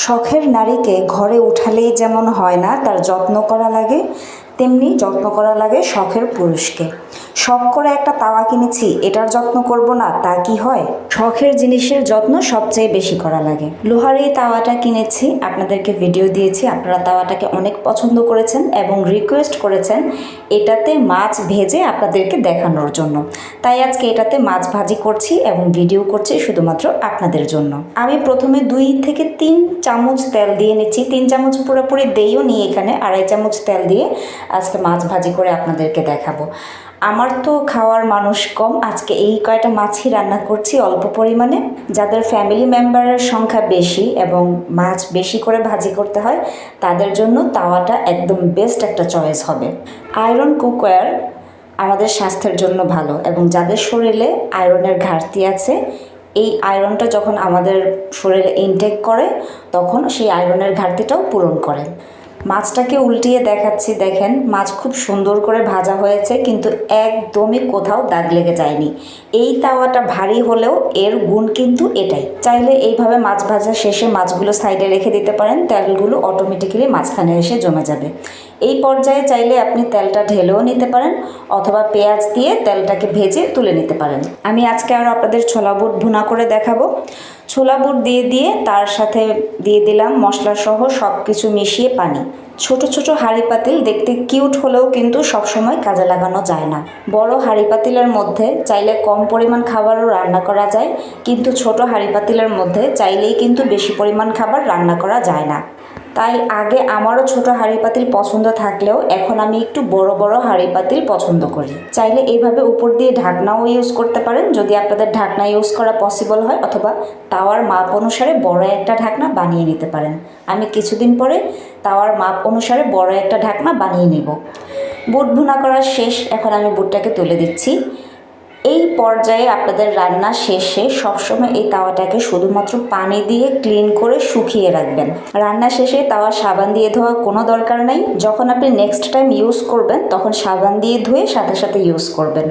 শখের নারীকে ঘরে উঠালেই যেমন হয় না, তার যত্ন করা লাগে, তেমনি যত্ন করা লাগে শখের পুরুষকে। শখ করে একটা তাওয়া কিনেছি, এটার যত্ন করব না, তা কি হয়? শখের জিনিসের যত্ন সবচেয়ে বেশি করা লাগে। লোহার এই তাওয়াটা কিনেছি, আপনাদেরকে ভিডিও দিয়েছি, আপনারা তাওয়াটাকে অনেক পছন্দ করেছেন এবং রিকোয়েস্ট করেছেন এটাতে মাছ ভেজে আপনাদেরকে দেখানোর জন্য। তাই আজকে এটাতে মাছ ভাজি করছি এবং ভিডিও করছি শুধুমাত্র আপনাদের জন্য। আমি প্রথমে 2 থেকে 3 চামচ তেল দিয়ে নিচ্ছি। 3 চামচ পুরোপুরি দেইও নি, এখানে 2.5 চামচ তেল দিয়ে আজকে মাছ ভাজি করে আপনাদেরকে দেখাবো। আমার তো খাওয়ার মানুষ কম, আজকে এই কয়টা মাছই রান্না করছি অল্প পরিমাণে। যাদের ফ্যামিলি মেম্বারের সংখ্যা বেশি এবং মাছ বেশি করে ভাজি করতে হয়, তাদের জন্য তাওয়াটা একদম বেস্ট একটা চয়েস হবে। আয়রন কুকওয়্যার আমাদের স্বাস্থ্যের জন্য ভালো, এবং যাদের শরীরে আয়রনের ঘাটতি আছে, এই আয়রনটা যখন আমাদের শরীরে ইনটেক করে তখন সেই আয়রনের ঘাটতিটাও পূরণ করে। মাছটাকে উল্টিয়ে দেখাচ্ছি, দেখেন মাছ খুব সুন্দর করে ভাজা হয়েছে, কিন্তু একদমই কোথাও দাগ লেগে যায়নি। এই তাওয়াটা ভারী হলেও এর গুণ কিন্তু এটাই। চাইলে এইভাবে মাছ ভাজা শেষে মাছগুলো সাইডে রেখে দিতে পারেন, তেলগুলো অটোমেটিক্যালি মাঝখানে এসে জমে যাবে। এই পর্যায়ে চাইলে আপনি তেলটা ঢেলেও নিতে পারেন অথবা পেঁয়াজ দিয়ে তেলটাকে ভেজে তুলে নিতে পারেন। আমি আজকে আরও আপনাদের ছোলা বুট ভুনা করে দেখাবো। ছোলা বুট দিয়ে তার সাথে দিয়ে দিলাম মশলাসহ সব কিছু মিশিয়ে পানি। ছোট ছোট হাঁড়ি পাতিল দেখতে কিউট হলেও কিন্তু সবসময় কাজে লাগানো যায় না। বড় হাঁড়ি পাতিলের মধ্যে চাইলে কম পরিমাণ খাবারও রান্না করা যায়, কিন্তু ছোট হাঁড়ি পাতিলের মধ্যে চাইলেই কিন্তু বেশি পরিমাণ খাবার রান্না করা যায় না। তাই আগে আমারও ছোট হাঁড়ি পাতিল পছন্দ থাকলেও এখন আমি একটু বড় বড় হাঁড়ি পাতিল পছন্দ করি। চাইলে এইভাবে উপর দিয়ে ঢাকনাও ইউজ করতে পারেন যদি আপনাদের ঢাকনা ইউজ করা পসিবল হয়, অথবা তাওয়ার মাপ অনুসারে বড় একটা ঢাকনা বানিয়ে নিতে পারেন। আমি কিছুদিন পরে তাওয়ার মাপ অনুসারে বড় একটা ঢাকনা বানিয়ে নেব। বুট ভুনা করা শেষ, এখন আমি বুটটাকে তুলে দিচ্ছি। এই পর্যায়ে আপনাদের রান্না শেষে সবসময় এই তাওয়াটাকে শুধুমাত্র পানি দিয়ে ক্লিন করে শুকিয়ে রাখবেন। রান্না শেষে তাওয়া সাবান দিয়ে ধোয়া কোনো দরকার নাই। যখন আপনি নেক্সট টাইম ইউজ করবেন তখন সাবান দিয়ে ধুয়ে সাথে সাথে ইউজ করবেন।